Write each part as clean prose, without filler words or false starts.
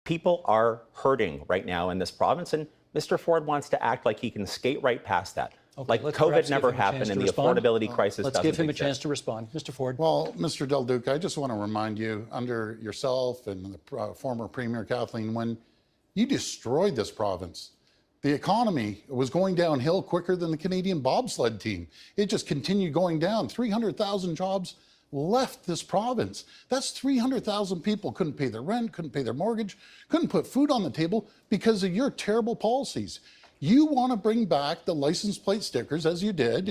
People are hurting right now in this province, and Mr. Ford wants to act like he can skate right past that. Okay, like COVID never happened and the affordability crisis doesn't exist. Let's give him a chance to respond. Mr. Ford. Well, Mr. Del Duca, I just want to remind you, under yourself and the former Premier Kathleen Wynne, you destroyed this province. The economy was going downhill quicker than the Canadian bobsled team. It just continued going down. 300,000 jobs left this province. That's 300,000 people couldn't pay their rent, couldn't pay their mortgage, couldn't put food on the table because of your terrible policies. You want to bring back the license plate stickers, as you did,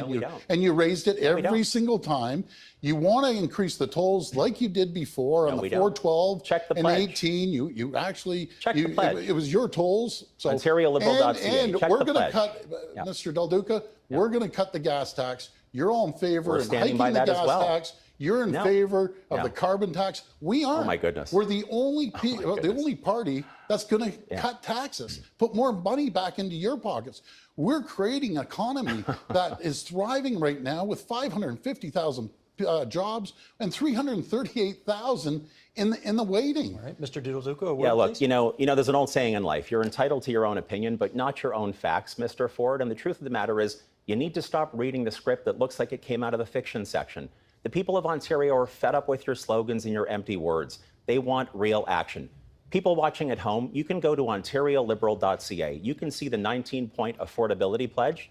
and you raised it every single time. You want to increase the tolls like you did before on the 412 and 18. You actually, it was your tolls. So, OntarioLiberal.ca. And we're going to cut, Mr. Del Duca, we're going to cut the gas tax. You're all in favor of hiking the gas tax. You're in favor of the carbon tax. We aren't. Oh, my goodness. We're the only the only party that's going to cut taxes, put more money back into your pockets. We're creating an economy that is thriving right now with 550,000 jobs and 338,000 in the waiting. All right, Mr. Del Duca, yeah, look, please. you know, there's an old saying in life: you're entitled to your own opinion, but not your own facts, Mr. Ford. And the truth of the matter is, you need to stop reading the script that looks like it came out of the fiction section. The people of Ontario are fed up with your slogans and your empty words. They want real action. People watching at home, you can go to OntarioLiberal.ca. You can see the 19-point affordability pledge.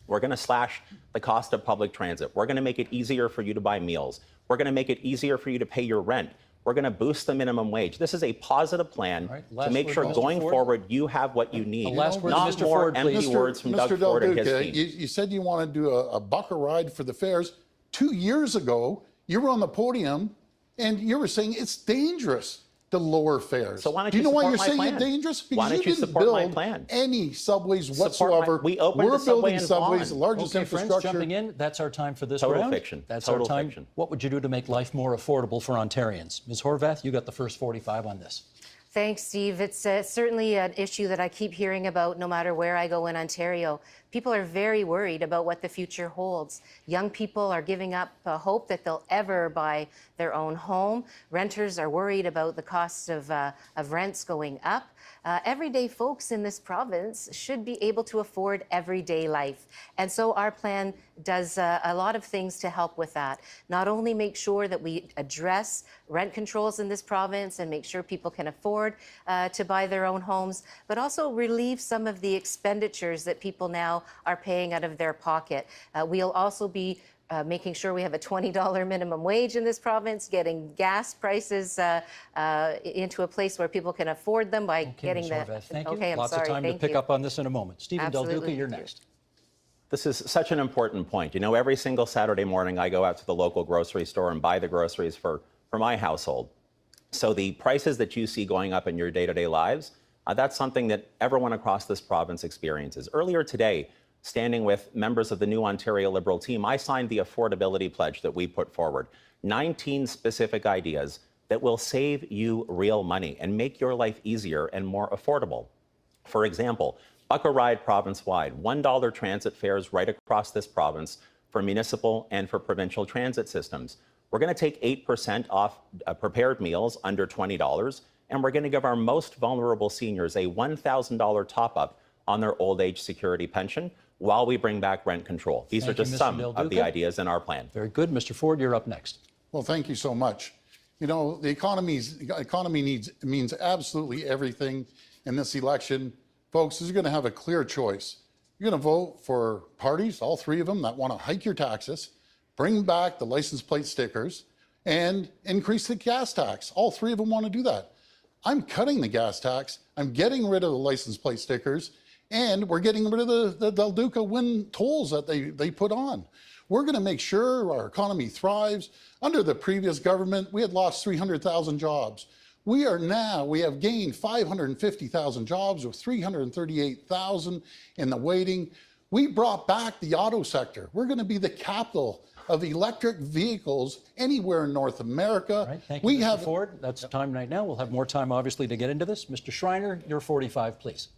We're going to slash the cost of public transit. We're going to make it easier for you to buy meals. We're going to make it easier for you to pay your rent. We're going to boost the minimum wage. This is a positive plan to make sure going forward you have what you need. Not Mr. more Ford, empty words from Doug Ford and his team. You said you want to do a buck a ride for the fares. 2 years ago, you were on the podium and you were saying it's dangerous to lower fares. So why don't do you know why you're saying plan? it's dangerous? Because why don't you didn't build my plan? Any subways whatsoever. We opened we're the subway building subways, the largest infrastructure. Friends, jumping in, that's our time for this Total round. Fiction. That's Total our time. Fiction. What would you do to make life more affordable for Ontarians? Ms. Horvath, you got the first 45 on this. Thanks, Steve. It's certainly an issue that I keep hearing about no matter where I go in Ontario. People are very worried about what the future holds. Young people are giving up hope that they'll ever buy their own home. Renters are worried about the costs of rents going up. Everyday folks in this province should be able to afford everyday life. And so our plan does a lot of things to help with that. Not only make sure that we address rent controls in this province and make sure people can afford to buy their own homes, but also relieve some of the expenditures that people now are paying out of their pocket. We'll also be making sure we have a $20 minimum wage in this province, getting gas prices into a place where people can afford them by getting Ms. Horvath, thank you. Okay, I'm Lots sorry. of time to pick up on this in a moment. Stephen Del Duca, you're next. This is such an important point. You know, every single Saturday morning I go out to the local grocery store and buy the groceries for my household. So the prices that you see going up in your day-to-day lives, that's something that everyone across this province experiences. Earlier today, standing with members of the new Ontario Liberal team, I signed the affordability pledge that we put forward. 19 specific ideas that will save you real money and make your life easier and more affordable. For example, buck a ride province-wide, $1 transit fares right across this province for municipal and for provincial transit systems. We're going to take 8% off prepared meals under $20, and we're going to give our most vulnerable seniors a $1,000 top-up on their old age security pension while we bring back rent control. These are just some of the ideas in our plan. Very good. Mr. Ford, you're up next. Well, thank you so much. You know, the economy means absolutely everything in this election. Folks, you're going to have a clear choice. You're going to vote for parties, all three of them, that want to hike your taxes, bring back the license plate stickers, and increase the gas tax. All three of them want to do that. I'm cutting the gas tax. I'm getting rid of the license plate stickers, and we're getting rid of the Del Duca Wynne tolls that they put on. We're going to make sure our economy thrives. Under the previous government, we had lost 300,000 jobs. We have gained 550,000 jobs with 338,000 in the waiting. We brought back the auto sector. We're going to be the capital of electric vehicles anywhere in North America. All right, thank you, Mr. Ford. That's time right now. We'll have more time, obviously, to get into this. Mr. Schreiner, you're 45, please.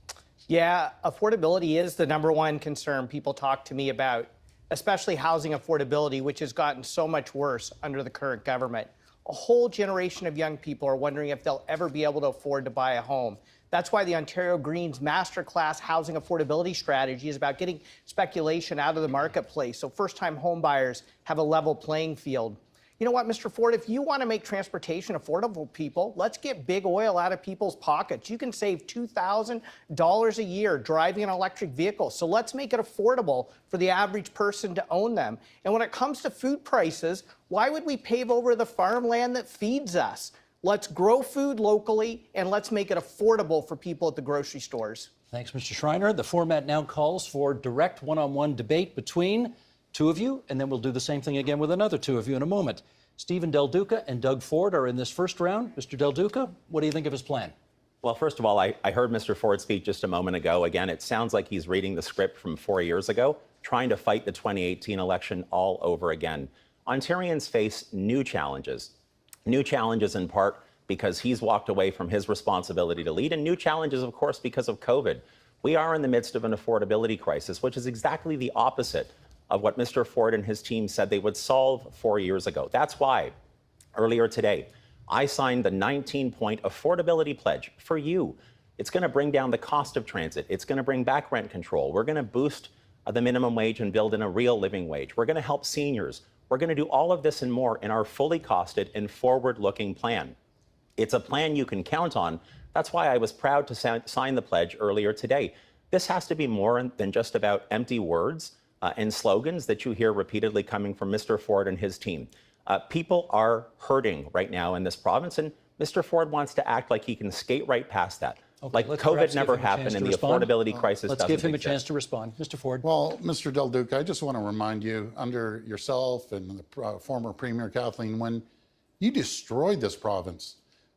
Yeah, affordability is the #1 concern people talk to me about, especially housing affordability, which has gotten so much worse under the current government. a whole generation of young people are wondering if they'll ever be able to afford to buy a home. That's why the Ontario Greens Masterclass Housing Affordability Strategy is about getting speculation out of the marketplace so first-time home buyers have a level playing field. You know what, Mr. Ford, if you want to make transportation affordable for people, let's get big oil out of people's pockets. You can save $2,000 a year driving an electric vehicle. So let's make it affordable for the average person to own them. And when it comes to food prices, why would we pave over the farmland that feeds us? Let's grow food locally and let's make it affordable for people at the grocery stores. Thanks, Mr. Schreiner. The format now calls for direct one-on-one debate between two of you, and then we'll do the same thing again with another two of you in a moment. Stephen Del Duca and Doug Ford are in this first round. Mr. Del Duca, what do you think of his plan? Well, first of all, I heard Mr. Ford speak just a moment ago. Again, it sounds like he's reading the script from 4 years ago, trying to fight the 2018 election all over again. Ontarians face new challenges in part because he's walked away from his responsibility to lead, and new challenges, of course, because of COVID. We are in the midst of an affordability crisis, which is exactly the opposite of what Mr. Ford and his team said they would solve 4 years ago. That's why, earlier today, I signed the 19-point affordability pledge for you. It's going to bring down the cost of transit. It's going to bring back rent control. We're going to boost the minimum wage and build in a real living wage. We're going to help seniors. We're going to do all of this and more in our fully costed and forward-looking plan. It's a plan you can count on. That's why I was proud to sign the pledge earlier today. This has to be more than just about empty words and slogans that you hear repeatedly coming from Mr. Ford and his team. People are hurting right now in this province, and Mr. Ford wants to act like he can skate right past that. Okay, like COVID never happened and the affordability crisis doesn't exist. Let's give him a chance to respond. Mr. Ford. Well, Mr. Del Duca, I just want to remind you, under yourself and the former Premier Kathleen Wynne, you destroyed this province.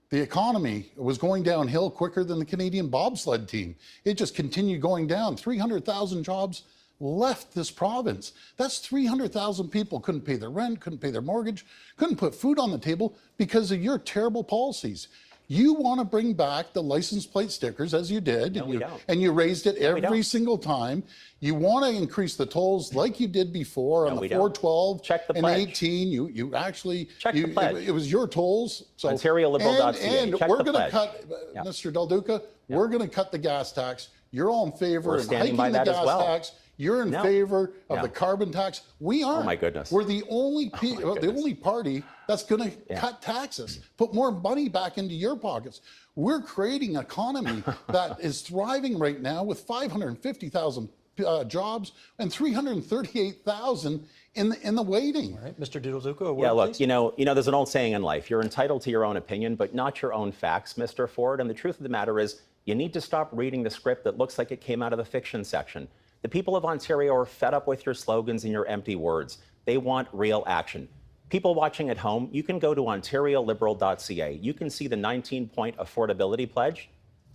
The economy was going downhill quicker than the Canadian bobsled team. It just continued going down. 300,000 jobs left this province. That's 300,000 people couldn't pay their rent, couldn't pay their mortgage, couldn't put food on the table because of your terrible policies. You want to bring back the license plate stickers, as you did, and you raised it every single time. You want to increase the tolls like you did before on the 412 and 18. You actually, it was your tolls. So, OntarioLiberal.ca. And we're going to cut, Mr. Del Duca, we're going to cut the gas tax. You're all in favor of hiking the gas tax. You're in favor of the carbon tax. We aren't. Oh, my goodness. We're the only the only party that's going to cut taxes, put more money back into your pockets. We're creating an economy that is thriving right now with 550,000 jobs and 338,000 in the waiting. All right, Mr. Del Duca, yeah, look, please. you know, there's an old saying in life: you're entitled to your own opinion, but not your own facts, Mr. Ford. And the truth of the matter is, you need to stop reading the script that looks like it came out of the fiction section. The people of Ontario are fed up with your slogans and your empty words. They want real action. People watching at home, you can go to OntarioLiberal.ca. You can see the 19-point affordability pledge.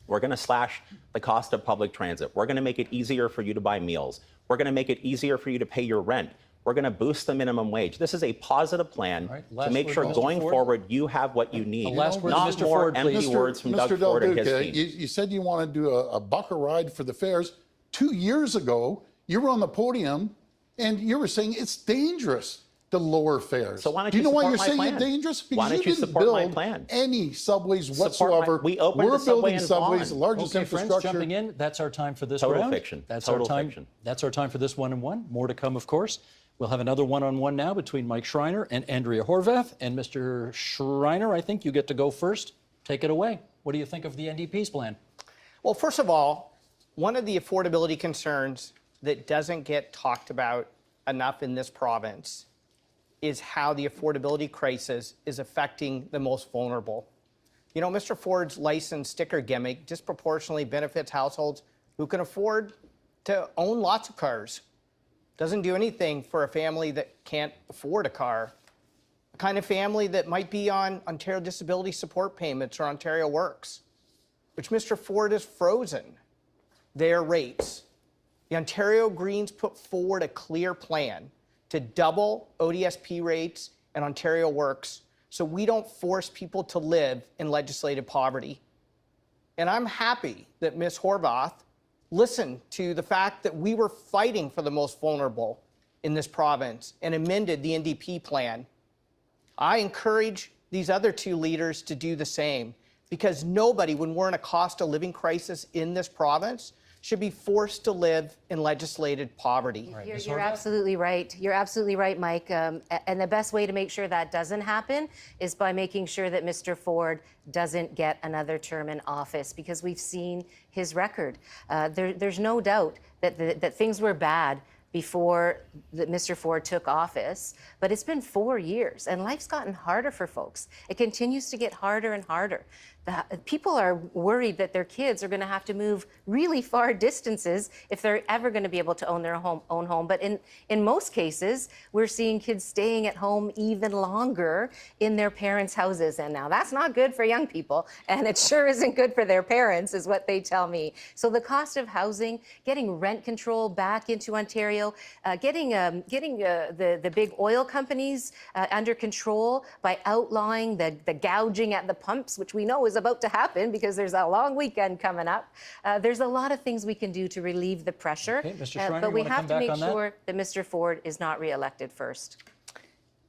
We're going to slash the cost of public transit. We're going to make it easier for you to buy meals. We're going to make it easier for you to pay your rent. We're going to boost the minimum wage. This is a positive plan to make sure going forward you have what you need. Last word, not Mr. more Ford, empty words from Doug Ford and his team. You said you want to do a buck a ride for the fares. 2 years ago, you were on the podium and you were saying it's dangerous to lower fares. So why don't do you know why you're support saying my it's plan? dangerous? Because Why don't you didn't support my build plan? any subways Support whatsoever. we opened We're the subway building in subways, the Vaughan. largest Okay, friends, infrastructure. jumping in, that's our time for this Total round. fiction. That's Total our time. fiction. That's our time for this one-on-one. More to come, of course. We'll have another one-on-one now between Mike Schreiner and Andrea Horvath. And Mr. Schreiner, I think you get to go first. Take it away. What do you think of the NDP's plan? Well, first of all, one of the affordability concerns that doesn't get talked about enough in this province is how the affordability crisis is affecting the most vulnerable. You know, Mr. Ford's license sticker gimmick disproportionately benefits households who can afford to own lots of cars. Doesn't do anything for a family that can't afford a car. A kind of family that might be on Ontario Disability Support Payments or Ontario Works, which Mr. Ford has frozen their rates. The Ontario Greens put forward a clear plan to double ODSP rates and Ontario Works so we don't force people to live in legislative poverty. And I'm happy that Ms. Horvath listened to the fact that we were fighting for the most vulnerable in this province and amended the NDP plan. I encourage these other two leaders to do the same, because nobody, when we're in a cost of living crisis in this province, should be forced to live in legislated poverty. Right, You're, Ms. you're Horvath? absolutely right. You're absolutely right, Mike. And the best way to make sure that doesn't happen is by making sure that Mr. Ford doesn't get another term in office, because we've seen his record. There's no doubt that things were bad before Mr. Ford took office, but it's been 4 years and life's gotten harder for folks. It continues to get harder and harder. People are worried that their kids are going to have to move really far distances if they're ever going to be able to own their own home. But in most cases, we're seeing kids staying at home even longer in their parents' houses. And now that's not good for young people, and it sure isn't good for their parents, is what they tell me. So the cost of housing, getting rent control back into Ontario, getting the big oil companies under control by outlawing the gouging at the pumps, which we know is about to happen because there's a long weekend coming up. There's a lot of things we can do to relieve the pressure, Okay, Mr. Schreiner, but we you wanna have come to back make on that? sure that Mr. Ford is not reelected first.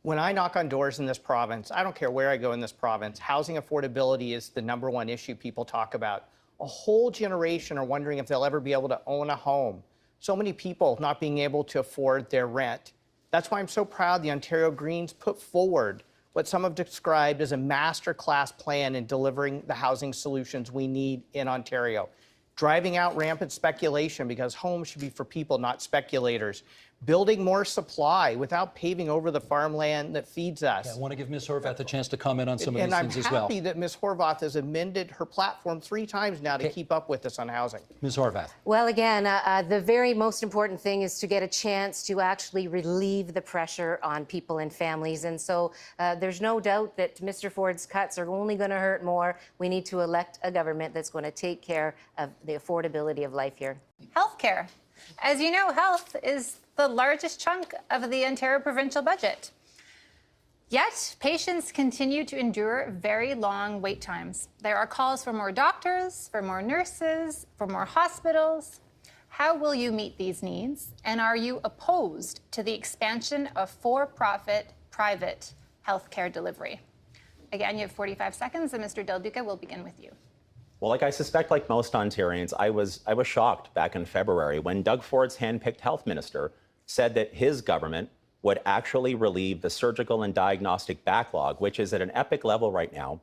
When I knock on doors in this province, I don't care where I go in this province, housing affordability is the #1 issue people talk about. A whole generation are wondering if they'll ever be able to own a home. So many people not being able to afford their rent. That's why I'm so proud the Ontario Greens put forward what some have described as a masterclass plan in delivering the housing solutions we need in Ontario. Driving out rampant speculation, because homes should be for people, not speculators. Building more supply without paving over the farmland that feeds us. I want to give Ms. Horvath a chance to comment on some of And these I'm things as well. happy that Ms. Horvath has amended her platform 3 times now to keep up with us on housing. Ms. Horvath. Well, again, the very most important thing is to get a chance to actually relieve the pressure on people and families. And so there's no doubt that Mr. Ford's cuts are only going to hurt more. We need to elect a government that's going to take care of the affordability of life here. Healthcare. As you know, health is the largest chunk of the Ontario provincial budget. Yet, patients continue to endure very long wait times. There are calls for more doctors, for more nurses, for more hospitals. How will you meet these needs? And are you opposed to the expansion of for-profit private healthcare delivery? Again, you have 45 seconds, and Mr. Del Duca will begin with you. Well, like I suspect, like most Ontarians, I was shocked back in February when Doug Ford's hand-picked health minister said that his government would actually relieve the surgical and diagnostic backlog, which is at an epic level right now,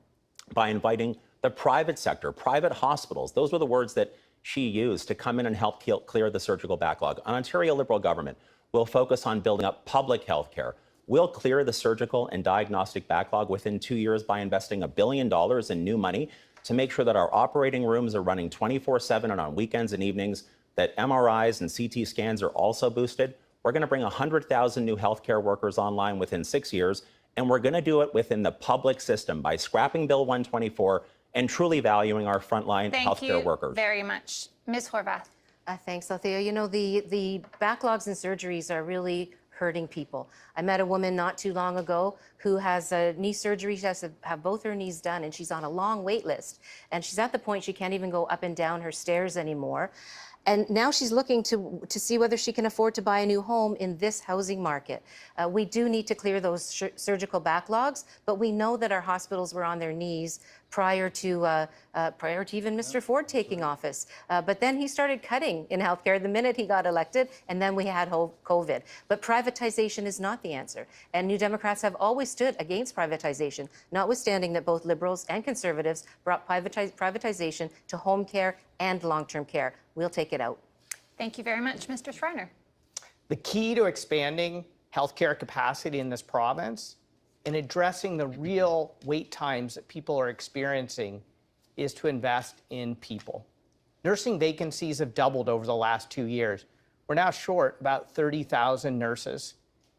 by inviting the private sector, private hospitals. Those were the words that she used to come in and help clear the surgical backlog. An Ontario Liberal government will focus on building up public health care. We'll clear the surgical and diagnostic backlog within 2 years by investing $1 billion in new money to make sure that our operating rooms are running 24/7 and on weekends and evenings, that MRIs and CT scans are also boosted. We're going to bring 100,000 new healthcare workers online within 6 years, and we're going to do it within the public system by scrapping Bill 124 and truly valuing our frontline healthcare workers. Thank you very much. Ms. Horvath. Thanks, Althea. You know, the backlogs in surgeries are really hurting people. I met a woman not too long ago who has a knee surgery. She has to have both her knees done, and she's on a long wait list. And she's at the point she can't even go up and down her stairs anymore. And now she's looking to see whether she can afford to buy a new home in this housing market. We do need to clear those surgical backlogs, but we know that our hospitals were on their knees prior to even Mr. Ford taking office. But then he started cutting in healthcare the minute he got elected, and then we had COVID. But privatization is not the answer. And New Democrats have always stood against privatization, notwithstanding that both Liberals and Conservatives brought privatization to home care and long-term care. We'll take it out. Thank you very much, Mr. Schreiner. The key to expanding healthcare capacity in this province and addressing the real wait times that people are experiencing is to invest in people. Nursing vacancies have doubled over the last 2 years. We're now short about 30,000 nurses.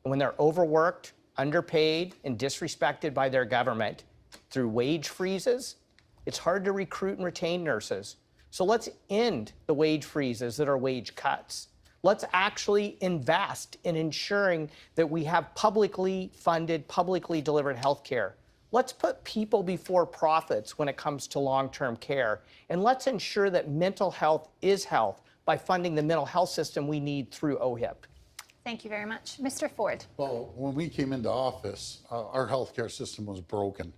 And when they're overworked, underpaid, and disrespected by their government through wage freezes, it's hard to recruit and retain nurses. So let's end the wage freezes that are wage cuts. Let's actually invest in ensuring that we have publicly funded, publicly delivered health care. Let's put people before profits when it comes to long-term care. And let's ensure that mental health is health by funding the mental health system we need through OHIP. Thank you very much. Mr. Ford. Well, when we came into office, our healthcare system was broken.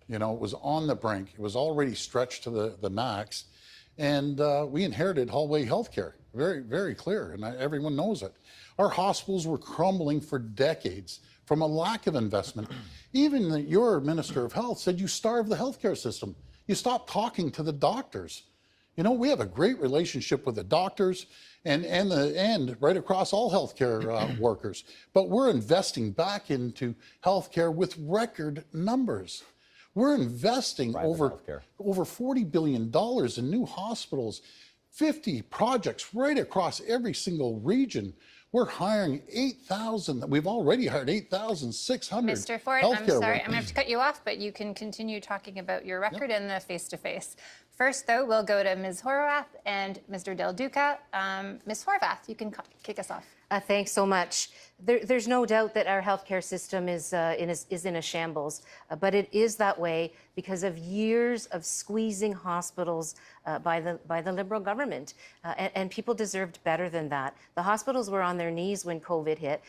You know, it was on the brink. It was already stretched to the max. And we inherited hallway healthcare, very, very clear, and everyone knows it. Our hospitals were crumbling for decades from a lack of investment. Even your Minister of Health said you starved the healthcare system. You stopped talking to the doctors. You know, we have a great relationship with the doctors and right across all healthcare workers, but we're investing back into healthcare with record numbers. We're investing over $40 billion in new hospitals, 50 projects right across every single region. We're hiring 8,000. We've already hired 8,600. Mr. Ford, I'm sorry, I'm going to have to cut you off, but you can continue talking about your record in the face-to-face. First, though, we'll go to Ms. Horwath and Mr. Del Duca. Ms. Horwath, you can kick us off. Thanks so much. There's no doubt that our healthcare system is in a shambles, but it is that way because of years of squeezing hospitals by the Liberal government, and people deserved better than that. The hospitals were on their knees when COVID hit.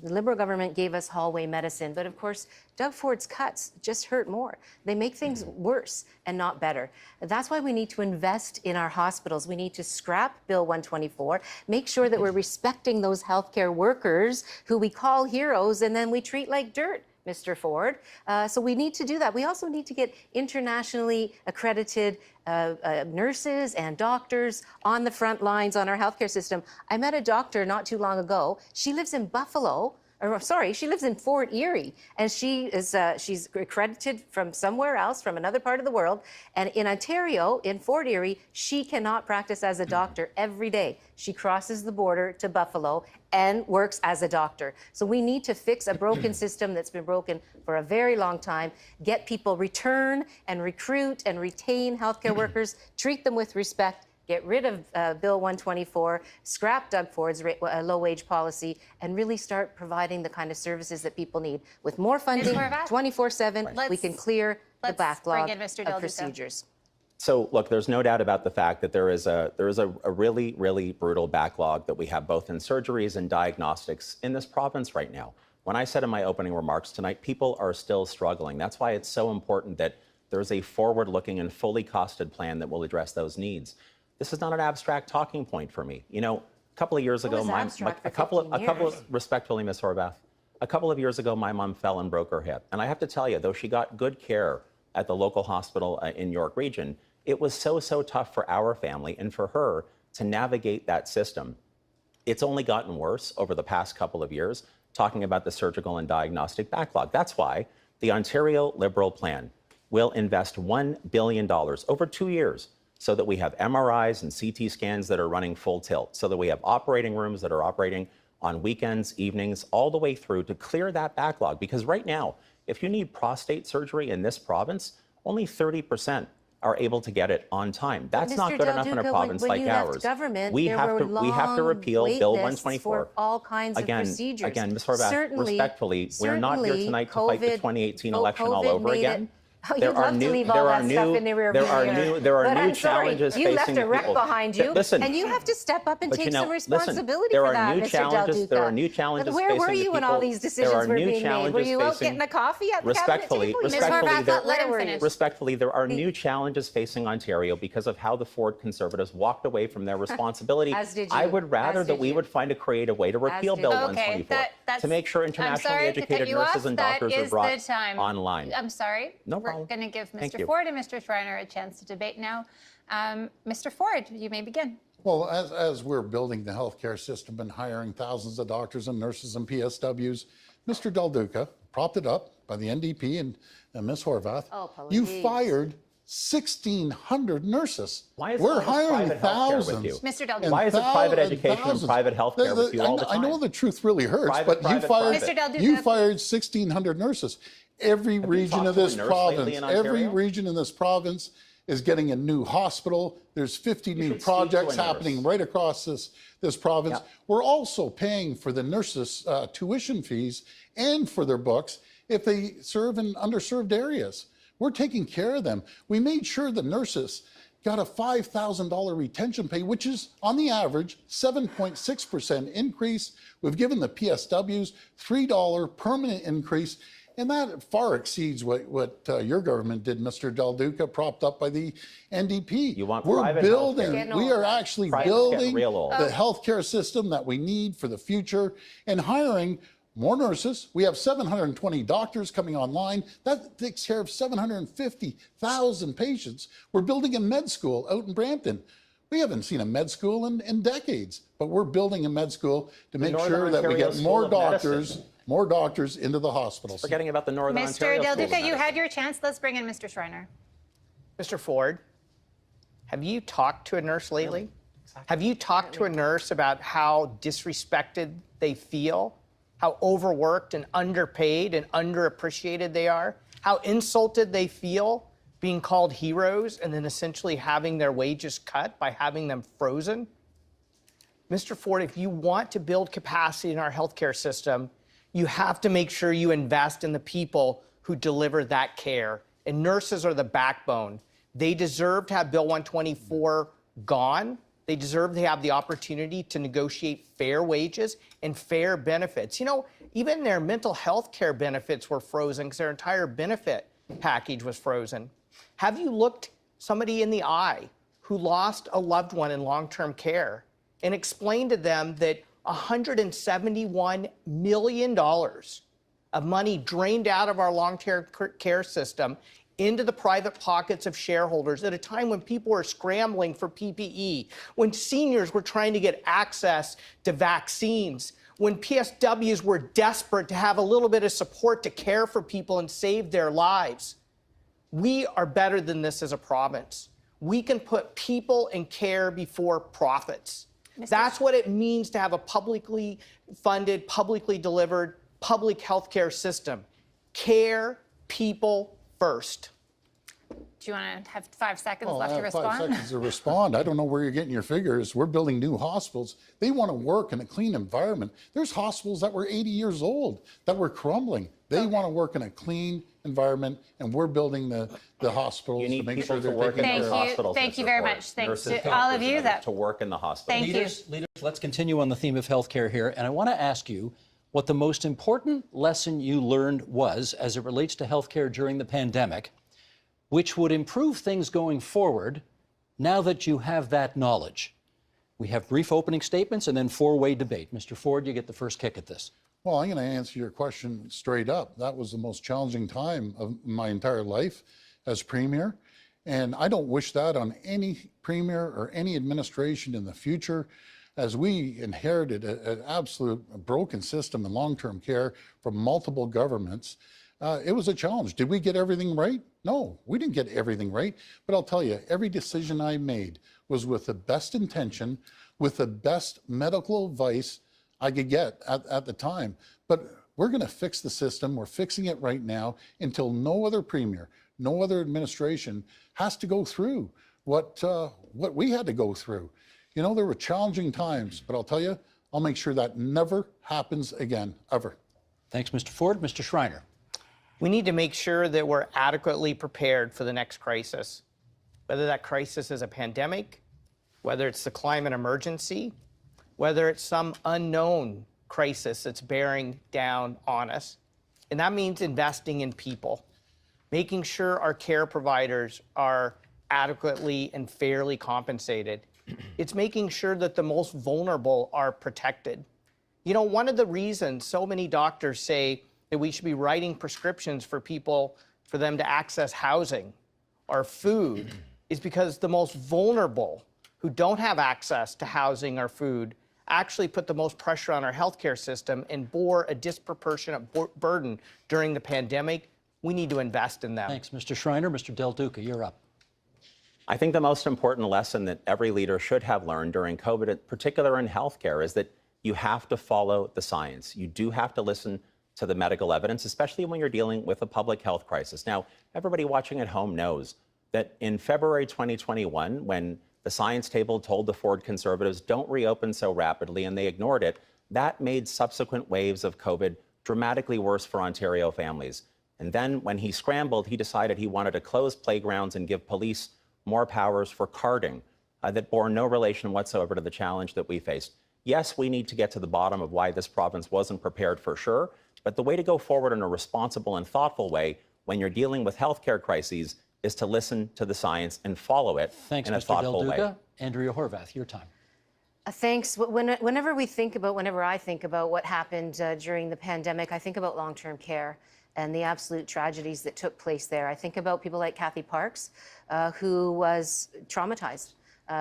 The Liberal government gave us hallway medicine, but of course, Doug Ford's cuts just hurt more. They make things worse and not better. That's why we need to invest in our hospitals. We need to scrap Bill 124, make sure that we're respecting those healthcare workers who we call heroes and then we treat like dirt, Mr. Ford. So we need to do that. We also need to get internationally accredited nurses and doctors on the front lines on our healthcare system. I met a doctor not too long ago. She lives in Buffalo. She lives in Fort Erie, and she's accredited from somewhere else, from another part of the world. And in Ontario, in Fort Erie, she cannot practice as a doctor every day. She crosses the border to Buffalo and works as a doctor. So we need to fix a broken system that's been broken for a very long time, get people return and recruit and retain healthcare workers, treat them with respect, get rid of Bill 124, scrap Doug Ford's low-wage policy, and really start providing the kind of services that people need. With more funding, 24/7, we can clear the backlog of procedures. So, look, there's no doubt about the fact that there is a really, really brutal backlog that we have both in surgeries and diagnostics in this province right now. When I said in my opening remarks tonight, people are still struggling. That's why it's so important that there's a forward-looking and fully costed plan that will address those needs. This is not an abstract talking point for me. You know, a couple of years ago, respectfully, Ms. Horwath, a couple of years ago, my mom fell and broke her hip. And I have to tell you, though she got good care at the local hospital in York Region, it was so tough for our family and for her to navigate that system. It's only gotten worse over the past couple of years, talking about the surgical and diagnostic backlog. That's why the Ontario Liberal plan will invest $1 billion over 2 years so that we have MRIs and CT scans that are running full tilt, so that we have operating rooms that are operating on weekends, evenings, all the way through to clear that backlog. Because right now, if you need prostate surgery in this province, only 30% are able to get it on time. That's not good enough in a province like ours. We have to repeal Bill 124. For all kinds of procedures. Again, Ms. Horwath, respectfully, we're not here tonight to fight the 2018 election all over again. There are new challenges facing people. You left a wreck behind you, and you have to step up and take some responsibility for that, Mr. Del Duca. There are new challenges facing Where were you when all these decisions were being made? Were you out getting a coffee at the cabinet table? Respectfully, there are new challenges facing Ontario because of how the Ford Conservatives walked away from their responsibility. I would rather that we would find a creative way to repeal Bill 124 to make sure internationally educated nurses and doctors are brought online. I'm sorry. No problem. We're going to give Mr. Ford and Mr. Schreiner a chance to debate now. Mr. Ford, you may begin. Well, as we're building the healthcare system and hiring thousands of doctors and nurses and PSWs, Mr. Del Duca, propped it up by the NDP and Ms. Horwath, you fired 1,600 nurses. Why is we're hiring thousands. Mr. Del Duca. Why is it private education and private health care with you all the time? I know the truth really hurts, but you fired 1,600 nurses. Every region of this province, is getting a new hospital. There's 50 new projects happening right across this province. Yep. We're also paying for the nurses' tuition fees and for their books if they serve in underserved areas. We're taking care of them. We made sure the nurses got a $5,000 retention pay, which is, on the average, 7.6% increase. We've given the PSWs $3 permanent increase. And that far exceeds what your government did, Mr. Del Duca, propped up by the NDP. You want We're private building, healthcare. we are actually Private's building getting real old. the healthcare system that we need for the future and hiring more nurses. We have 720 doctors coming online. That takes care of 750,000 patients. We're building a med school out in Brampton. We haven't seen a med school in decades, but we're building a med school to make Northern sure that we Ontario get School more of Medicine. doctors into the hospitals. Forgetting about the Northern Mr. Ontario Del School of Duca, you Medicine. had your chance. Let's bring in Mr. Schreiner. Mr. Ford, have you talked to a nurse lately? Have you talked to a nurse about how disrespected they feel? How overworked and underpaid and underappreciated they are? How insulted they feel being called heroes and then essentially having their wages cut by having them frozen? Mr. Ford, if you want to build capacity in our healthcare system, you have to make sure you invest in the people who deliver that care. And nurses are the backbone. They deserve to have Bill 124 gone. They deserve to have the opportunity to negotiate fair wages and fair benefits. You know, even their mental health care benefits were frozen because their entire benefit package was frozen. Have you looked somebody in the eye who lost a loved one in long-term care and explained to them that $171 million of money drained out of our long-term care system into the private pockets of shareholders at a time when people were scrambling for PPE, when seniors were trying to get access to vaccines, when PSWs were desperate to have a little bit of support to care for people and save their lives? We are better than this as a province. We can put people and care before profits. That's what it means to have a publicly funded, publicly delivered, public healthcare system. Care, people first. Do you want to have 5 seconds Well, left I to have respond? 5 seconds to respond. I don't know where you're getting your figures. We're building new hospitals. They want to work in a clean environment. There's hospitals that were 80 years old that were crumbling. They want to work in a clean environment, and we're building the hospitals You to need make people sure to they're work in taken those care of. hospitals. Thank you Mr. very Ford. much. Thanks Nurses, to all of you. doctors, to work in the hospital. Thank you. Leaders, let's continue on the theme of healthcare here. And I want to ask you what the most important lesson you learned was as it relates to healthcare during the pandemic, which would improve things going forward now that you have that knowledge. We have brief opening statements and then four-way debate. Mr. Ford, you get the first kick at this. Well, I'm going to answer your question straight up. That was the most challenging time of my entire life as Premier. And I don't wish that on any Premier or any administration in the future, as we inherited an absolute broken system in long-term care from multiple governments. It was a challenge. Did we get everything right? No, we didn't get everything right. But I'll tell you, every decision I made was with the best intention, with the best medical advice I could get at the time. But we're going to fix the system. We're fixing it right now until no other Premier, no other administration has to go through what we had to go through. You know, there were challenging times, but I'll tell you, I'll make sure that never happens again, ever. Thanks, Mr. Ford. Mr. Schreiner. We need to make sure that we're adequately prepared for the next crisis, whether that crisis is a pandemic, whether it's the climate emergency, whether it's some unknown crisis that's bearing down on us. And that means investing in people, making sure our care providers are adequately and fairly compensated. It's making sure that the most vulnerable are protected. You know, one of the reasons so many doctors say that we should be writing prescriptions for people, for them to access housing or food, is because the most vulnerable who don't have access to housing or food actually put the most pressure on our healthcare system and bore a disproportionate burden during the pandemic. We need to invest in them. Thanks, Mr. Schreiner. Mr. Del Duca, you're up. I think the most important lesson that every leader should have learned during COVID, in particular in healthcare, is that you have to follow the science. You do have to listen to the medical evidence, especially when you're dealing with a public health crisis. Now, everybody watching at home knows that in February 2021, when the science table told the Ford Conservatives don't reopen so rapidly and they ignored it, that made subsequent waves of COVID dramatically worse for Ontario families. And then when he scrambled, he decided he wanted to close playgrounds and give police more powers for carding that bore no relation whatsoever to the challenge that we faced. Yes, we need to get to the bottom of why this province wasn't prepared for sure, But the way to go forward in a responsible and thoughtful way when you're dealing with healthcare crises is to listen to the science and follow it Thanks, in a Mr. thoughtful Del way. Duca. Andrea Horvath, your time. Thanks. Whenever I think about what happened during the pandemic, I think about long-term care and the absolute tragedies that took place there. I think about people like Kathy Parks, who was traumatized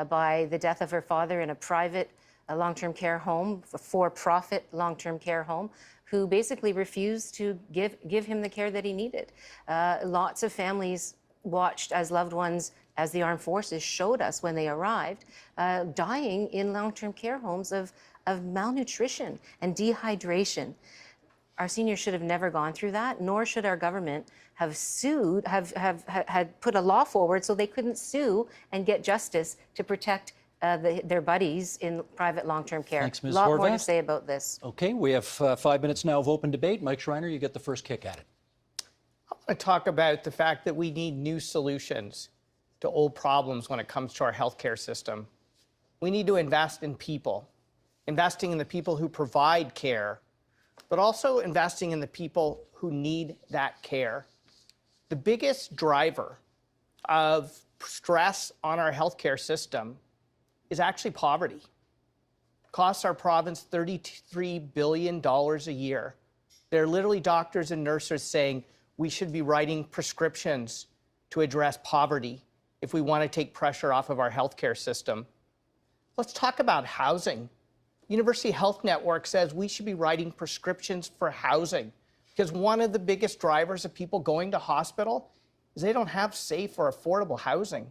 by the death of her father in a private long-term care home, a for-profit long-term care home, who basically refused to give him the care that he needed. Lots of families watched as loved ones, as the armed forces showed us when they arrived, dying in long-term care homes of malnutrition and dehydration. Our seniors should have never gone through that, nor should our government have had put a law forward so they couldn't sue and get justice to protect their buddies in private long-term care. Thanks, Ms. A lot more to Horvath. say about this. Okay, we have 5 minutes now of open debate. Mike Schreiner, you get the first kick at it. I want to talk about the fact that we need new solutions to old problems when it comes to our healthcare system. We need to invest in people, investing in the people who provide care, but also investing in the people who need that care. The biggest driver of stress on our healthcare system is actually poverty. Costs our province $33 billion a year. There are literally doctors and nurses saying we should be writing prescriptions to address poverty if we want to take pressure off of our healthcare system. Let's talk about housing. University Health Network says we should be writing prescriptions for housing because one of the biggest drivers of people going to hospital is they don't have safe or affordable housing.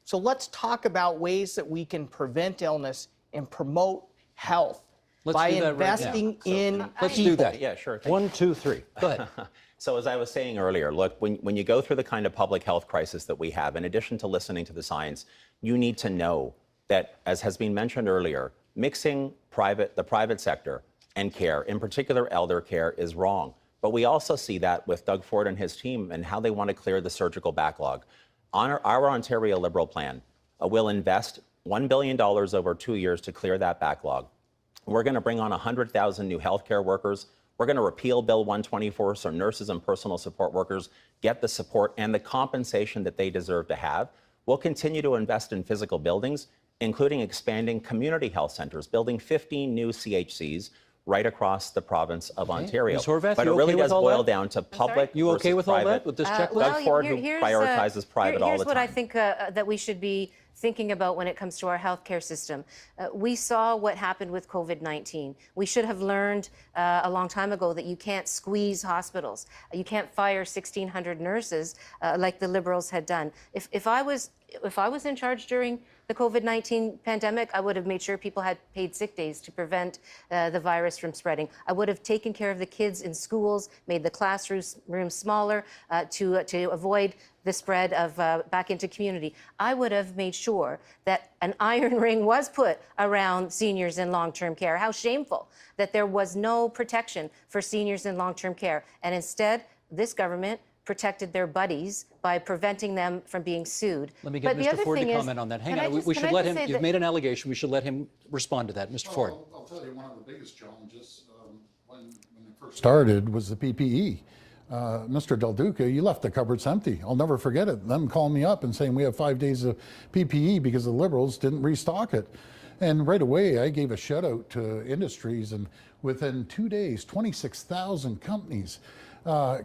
So let's talk about ways that we can prevent illness and promote health by investing in Let's people. do that. Yeah, sure. 1, 2, 3. Go ahead. So as I was saying earlier, look, when you go through the kind of public health crisis that we have, in addition to listening to the science, you need to know that, as has been mentioned earlier, mixing the private sector and care, in particular elder care, is wrong. But we also see that with Doug Ford and his team and how they want to clear the surgical backlog. Our Ontario Liberal plan will invest $1 billion over 2 years to clear that backlog. We're going to bring on 100,000 new healthcare workers. We're going to repeal Bill 124 so nurses and personal support workers get the support and the compensation that they deserve to have. We'll continue to invest in physical buildings, including expanding community health centers, building 15 new CHCs right across the province of Ontario. Ms. Horvath, but you it really okay with does all boil that? down to public You okay versus with all private. that, with this checklist? Doug Ford, who here's, prioritizes private all the Here's what I time. think that we should be thinking about when it comes to our healthcare system. We saw what happened with COVID-19. We should have learned a long time ago that you can't squeeze hospitals. You can't fire 1,600 nurses like the Liberals had done. If I was in charge during the COVID-19 pandemic, I would have made sure people had paid sick days to prevent the virus from spreading. I would have taken care of the kids in schools, made the classrooms smaller to avoid the spread of back into community. I would have made sure that an iron ring was put around seniors in long-term care. How shameful that there was no protection for seniors in long-term care. And instead, this government protected their buddies by preventing them from being sued. Let me get Mr. Ford to comment on that. Hang on. We should let him. You've made an allegation. We should let him respond to that. Mr. Ford. I'll tell you, one of the biggest challenges when it first started was the PPE. Mr. Del Duca, you left the cupboards empty. I'll never forget it. Them calling me up and saying we have 5 days of PPE because the Liberals didn't restock it. And right away, I gave a shout out to industries, and within 2 days, 26,000 companies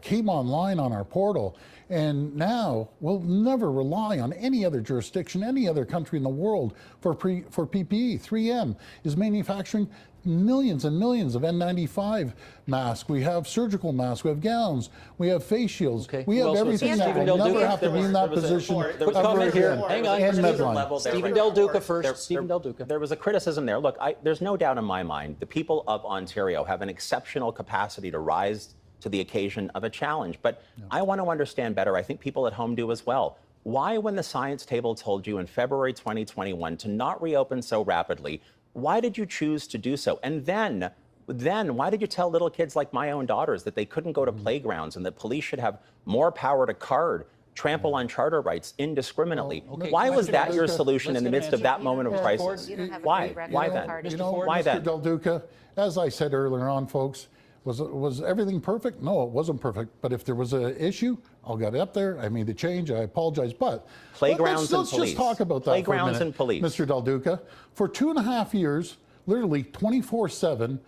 came online on our portal. And now we'll never rely on any other jurisdiction, any other country in the world for PPE. 3M is manufacturing millions and millions of N95 masks. We have surgical masks, we have gowns, we have face shields. Okay. We have everything that will never have to be in that position there was a ever comment here. again. Hang on. And Stephen Medline. level there. Stephen Del Duca first. Stephen Del Duca. There was a criticism there. Look, there's no doubt in my mind the people of Ontario have an exceptional capacity to rise to the occasion of a challenge. But I want to understand better. I think people at home do as well. Why, when the science table told you in February 2021 to not reopen so rapidly, why did you choose to do so? And then why did you tell little kids like my own daughters that they couldn't go to playgrounds and that police should have more power to trample on charter rights indiscriminately? okay. Why was that your Let's solution in the get an midst of answer. that moment of crisis? You don't have a Why? great record Why with then? parties. You know, Why Mr. then? Del Duca, as I said earlier on, folks, Was everything perfect? No, it wasn't perfect. But if there was an issue, I'll get up there. I made the change. I apologize. But Playgrounds and let's police. just talk about that Playgrounds for a minute, and police. Mr. Del Duca. For 2.5 years, literally 24/7,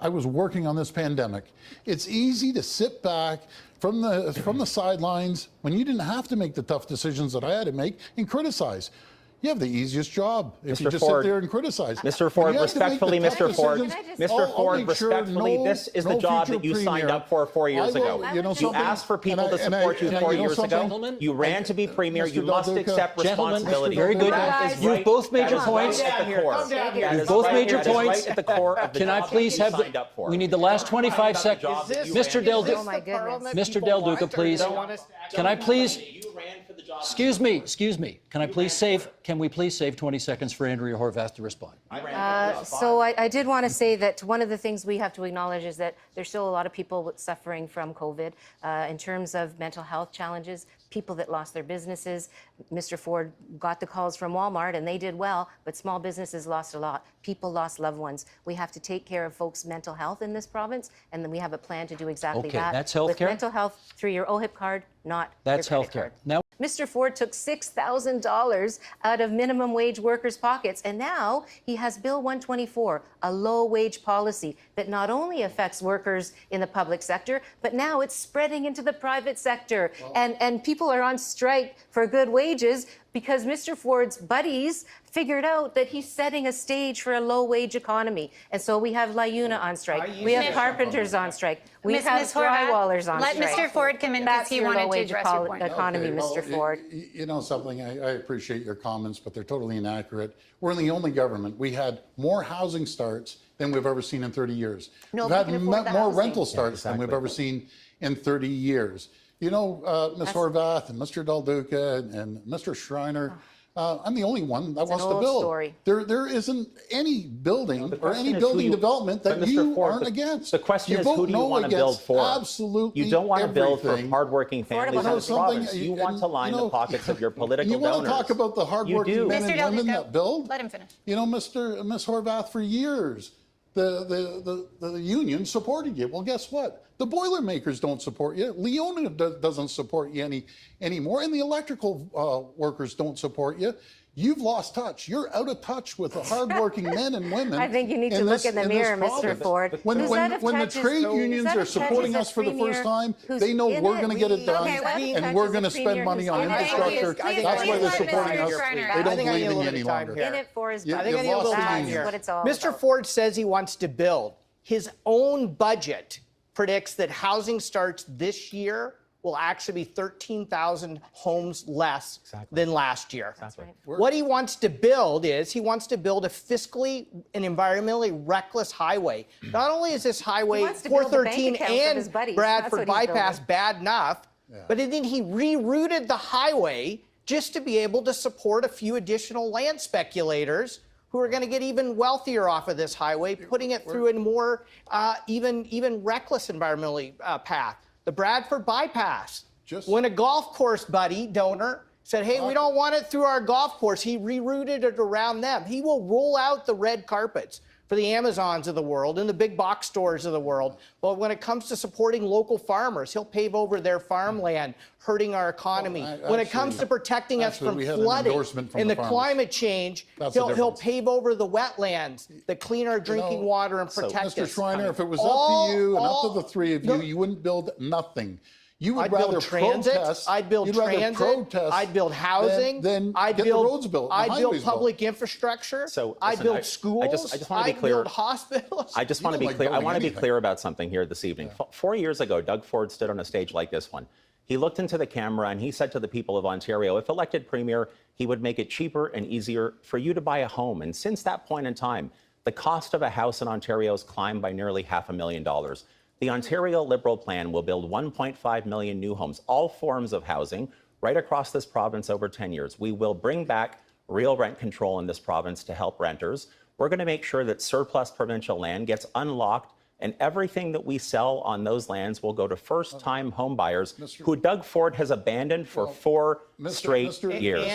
I was working on this pandemic. It's easy to sit back from the sidelines when you didn't have to make the tough decisions that I had to make and criticize. You have the easiest job if you Mr. just Ford, sit there and criticize. Mr. Ford, When you have to make the respectfully, tough Mr. Ford, decisions, Mr. I'll Ford, make sure respectfully, this is the no job future that you signed premier. up for 4 years I will- ago. you know You something? asked for people And I- to and I- support you and I- 4 you know years ago. something? You ran to be premier. Mr. You Del must Duca. accept Gentlemen, responsibility. very good. That is You've right. both made your That is points. right at the core. Calm down here. That You've is both right- made your that is points. right at the core of the Can I job please that you have signed up for. we need the last 25 seconds. Mr. Del Duca, Oh, my goodness. Mr. Del Duca, please. Can I please? You ran for the job. Excuse me. Can we please save 20 seconds for Andrea Horvath to respond? So I did want to say that one of the things we have to acknowledge is that there's still a lot of people suffering from COVID in terms of mental health challenges, people that lost their businesses. Mr. Ford got the calls from Walmart and they did well, but small businesses lost a lot. People lost loved ones. We have to take care of folks' mental health in this province, and then we have a plan to do exactly Okay, that. that's With healthcare? mental health through your OHIP card, not That's your credit healthcare. card. Now, Mr. Ford took $6,000 out of minimum wage workers' pockets, and now he has Bill 124, a low-wage policy that not only affects workers in the public sector, but now it's spreading into the private sector. And people are on strike for good wages because Mr. Ford's buddies figured out that he's setting a stage for a low-wage economy. And so we have LiUNA on strike. We have carpenters on strike. We have Ms. Horvath, drywallers on let strike. Mr. Ford come in because That's he your wanted to low-wage address your point. economy, Okay, well, Mr. Ford. You know something, I appreciate your comments, but they're totally inaccurate. We're the only government. We had more housing starts than we've ever seen in 30 years. No, We've we had can afford the more housing. rental starts than we've ever seen in 30 years. You know, Ms. Horvath and Mr. Del Duca and Mr. Schreiner, I'm the only one that wants an to old build. story. There isn't any building or question any is who building you- development that but Mr. you Ford, aren't the- against. the question is, vote who do you no want to build against for? Absolutely You don't want to build for everything. hardworking families in Affordable this housing. province. You want to line the pockets of your political You want donors. to talk about the hardworking You do. men Mr. and Del women Duca, that build? let him finish. You know, Ms. Horvath, for years, the union supported you. Well, guess what? The Boilermakers don't support you. LiUNA doesn't support you anymore, and the electrical workers don't support you. You've lost touch. You're out of touch with the hardworking men and women. I think you need to look in the mirror, Mr. Ford. When Who's out of the touch is- trade who's unions out are of touch supporting is a us for the premier first time, who's they know in we're it. going to get it done, Okay, who's out of and touch we're is going to a spend premier money who's on in it. infrastructure. Please, That's please why they're let supporting Mr. us. Schreiner. They I don't think I need believe a in little you bit any of time longer. here. In it for his You- buddies. I think I need a You've little lost time it. here. That's what it's all Mr. about. Ford says he wants to build. His own budget predicts that housing starts this year will actually be 13,000 homes less than last year. What he wants to build is he wants to build a fiscally and environmentally reckless highway. Not only is this highway wants to build a bank 413 account for his and buddies. Bradford That's what he's bypass building. bad enough, but then he rerouted the highway just to be able to support a few additional land speculators who are going to get even wealthier off of this highway, putting it through a more even reckless environmentally path. The Bradford bypass. When a golf course donor said, hey, we don't want it through our golf course, he rerouted it around them. He will roll out the red carpets for the Amazons of the world and the big box stores of the world. But when it comes to supporting local farmers, he'll pave over their farmland, hurting our economy. When it comes to protecting us from we had an flooding endorsement from and the the farmers. climate change, That's the he'll difference. pave over the wetlands that clean our drinking water and protect Mr. us. Schreiner, if it was up to you and up to the three of you, you wouldn't build nothing. You would I'd rather build transit. protest. I'd build you'd rather transit. protest I'd build housing. Than I'd get build the roads built. And I'd the build highways public infrastructure. So, I'd listen, build I schools. just want to be I'd clear. build hospitals. I just want to don't be like clear. I building want to be anything. clear about something here this evening. 4 years ago, Doug Ford stood on a stage like this one. He looked into the camera and he said to the people of Ontario, if elected premier, he would make it cheaper and easier for you to buy a home. And since that point in time, the cost of a house in Ontario has climbed by nearly $500,000. The Ontario Liberal plan will build 1.5 million new homes, all forms of housing, right across this province over 10 years. We will bring back real rent control in this province to help renters. We're going to make sure that surplus provincial land gets unlocked, and everything that we sell on those lands will go to first-time home buyers who Doug Ford has abandoned for 4 straight years.